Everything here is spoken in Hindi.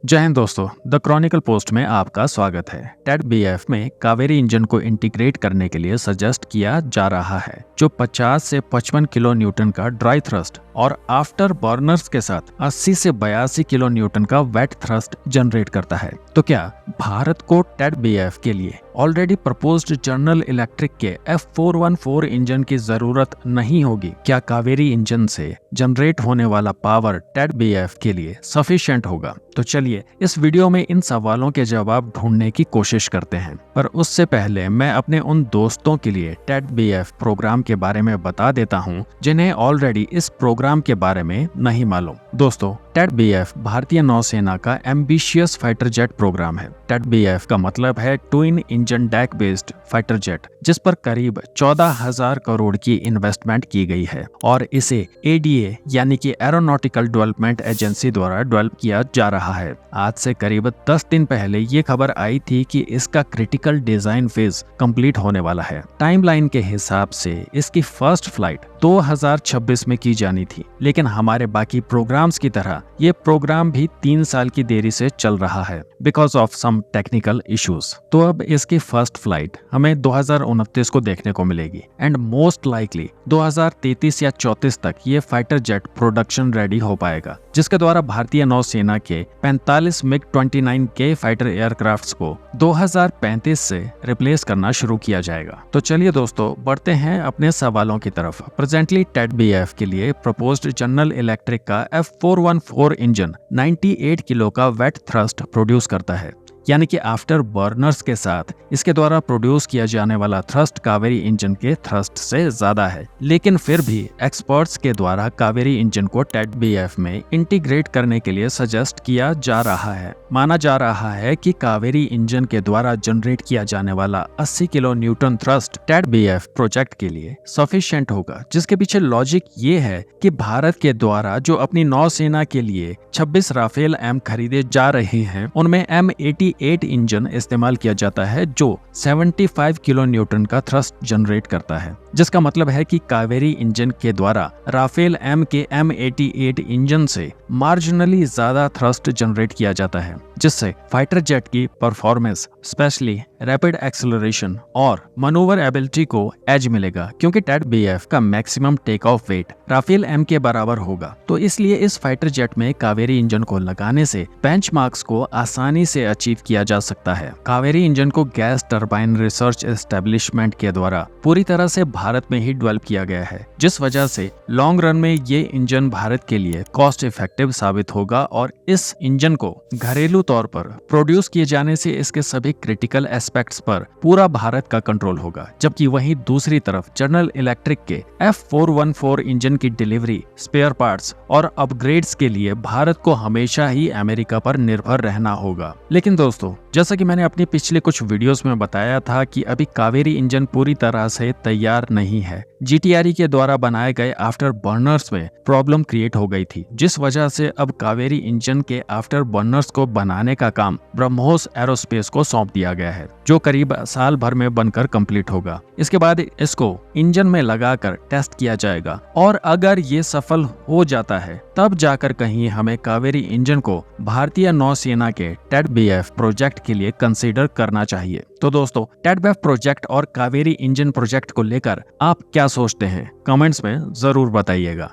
जय हिंद दोस्तों, द क्रॉनिकल पोस्ट में आपका स्वागत है। टेड बीएफ में कावेरी इंजन को इंटीग्रेट करने के लिए सजेस्ट किया जा रहा है, जो 50 से 55 किलो न्यूटन का ड्राई थ्रस्ट और आफ्टर बर्नर्स के साथ 80 से 82 किलो न्यूटन का वेट थ्रस्ट जनरेट करता है। तो क्या भारत को टेड बीएफ के लिए ऑलरेडी प्रपोज्ड जनरल इलेक्ट्रिक के F414 इंजन की जरूरत नहीं होगी? क्या कावेरी इंजन से जनरेट होने वाला पावर टेड बीएफ के लिए सफिशिएंट होगा? तो चलिए इस वीडियो में इन सवालों के जवाब ढूंढने की कोशिश करते हैं। पर उससे पहले मैं अपने उन दोस्तों के लिए टेड बीएफ प्रोग्राम के बारे में बता देता हूं जिन्हें ऑलरेडी इस प्रोग्राम के बारे में नहीं मालूम। दोस्तों, टेड बीएफ भारतीय नौसेना का एम्बिशियस फाइटर जेट प्रोग्राम है। टेड बीएफ का मतलब है twin engine deck based fighter jet, जिस पर करीब 14,000 करोड़ की इन्वेस्टमेंट की गई है और इसे एडीए यानी कि एरोनॉटिकल डेवलपमेंट एजेंसी द्वारा डेवलप किया जा रहा है। आज से करीब 10 दिन पहले ये खबर आई थी कि इसका क्रिटिकल डिजाइन फेज कंप्लीट होने वाला है। टाइमलाइन के हिसाब से इसकी फर्स्ट फ्लाइट 2026 में की जानी थी, लेकिन हमारे बाकी प्रोग्राम्स की तरह ये प्रोग्राम भी 3 साल की देरी से चल रहा है because of some technical issues. तो अब इसकी फर्स्ट फ्लाइट हमें 2029 को देखने को मिलेगी एंड मोस्ट लाइकली 2033 या 34 तक ये फाइटर जेट प्रोडक्शन रेडी हो पाएगा, जिसके द्वारा भारतीय नौसेना के 45 मिग-29 के फाइटर एयरक्राफ्ट्स को 2035 से रिप्लेस करना शुरू किया जाएगा। तो चलिए दोस्तों, बढ़ते हैं अपने सवालों की तरफ। प्रेजेंटली टेड बीएफ के लिए प्रपोज्ड जनरल इलेक्ट्रिक का F414 इंजन 98 किलो का वेट थ्रस्ट प्रोड्यूस करता है, यानी कि आफ्टर बर्नर्स के साथ इसके द्वारा प्रोड्यूस किया जाने वाला थ्रस्ट कावेरी इंजन के थ्रस्ट से ज्यादा है। लेकिन फिर भी एक्सपर्ट्स के द्वारा कावेरी इंजन को टेड बीएफ में इंटीग्रेट करने के लिए सजेस्ट किया जा रहा है। माना जा रहा है कि कावेरी इंजन के द्वारा जनरेट किया जाने वाला 80 kilo Newton thrust Ted BF project के लिए सफिशिएंट होगा, जिसके पीछे लॉजिक ये है कि भारत के द्वारा जो अपनी नौसेना के लिए 26 राफेल एम खरीदे जा रहे हैं, उनमें M88 इंजन इस्तेमाल किया जाता है जो 75 किलो न्यूटन का थ्रस्ट जनरेट करता है, जिसका मतलब है कि कावेरी इंजन के द्वारा राफेल एम के M88 इंजन से मार्जिनली ज्यादा थ्रस्ट जनरेट किया जाता है, जिससे फाइटर जेट की परफॉर्मेंस स्पेशली रैपिड एक्सेलरेशन और मनूवर एबिलिटी को एज मिलेगा, क्योंकि टेड बीएफ का maximum take off weight Rafale M के बराबर होगा। तो इसलिए इस फाइटर जेट में कावेरी इंजन को लगाने से बेंचमार्क्स को आसानी से अचीव किया जा सकता है। कावेरी इंजन को गैस टरबाइन रिसर्च एस्टेब्लिशमेंट के द्वारा पूरी तरह से भारत में ही डेवलप किया गया है, जिस वजह से लॉन्ग रन में ये इंजन भारत के लिए कॉस्ट इफेक्टिव साबित होगा और इस इंजन को घरेलू तौर पर प्रोड्यूस किए जाने से इसके सभी क्रिटिकल एस्पेक्ट्स पर पूरा भारत का कंट्रोल होगा। जबकि वहीं दूसरी तरफ जनरल इलेक्ट्रिक के F414 इंजन की डिलीवरी, स्पेयर पार्ट्स और अपग्रेड्स के लिए भारत को हमेशा ही अमेरिका पर निर्भर रहना होगा। लेकिन दोस्तों, जैसा कि मैंने अपनी पिछले कुछ वीडियोस में बताया था कि अभी कावेरी इंजन पूरी तरह से तैयार नहीं है। GTRE के द्वारा बनाए गए आफ्टर बर्नर्स में प्रॉब्लम क्रिएट हो गई थी, जिस वजह से अब कावेरी इंजन के आफ्टर बर्नर्स को बनाने का काम ब्रह्मोस एरोस्पेस को सौंप दिया गया है, जो करीब साल भर में बनकर कंप्लीट होगा। इसके बाद इसको इंजन में लगाकर टेस्ट किया जाएगा और अगर ये सफल हो जाता है तब जाकर कहीं हमें कावेरी इंजन को भारतीय नौसेना के टेड बीएफ प्रोजेक्ट के लिए कंसीडर करना चाहिए। तो दोस्तों, टेड बीएफ प्रोजेक्ट और कावेरी इंजन प्रोजेक्ट को लेकर आप क्या सोचते हैं? कमेंट्स में जरूर बताइएगा।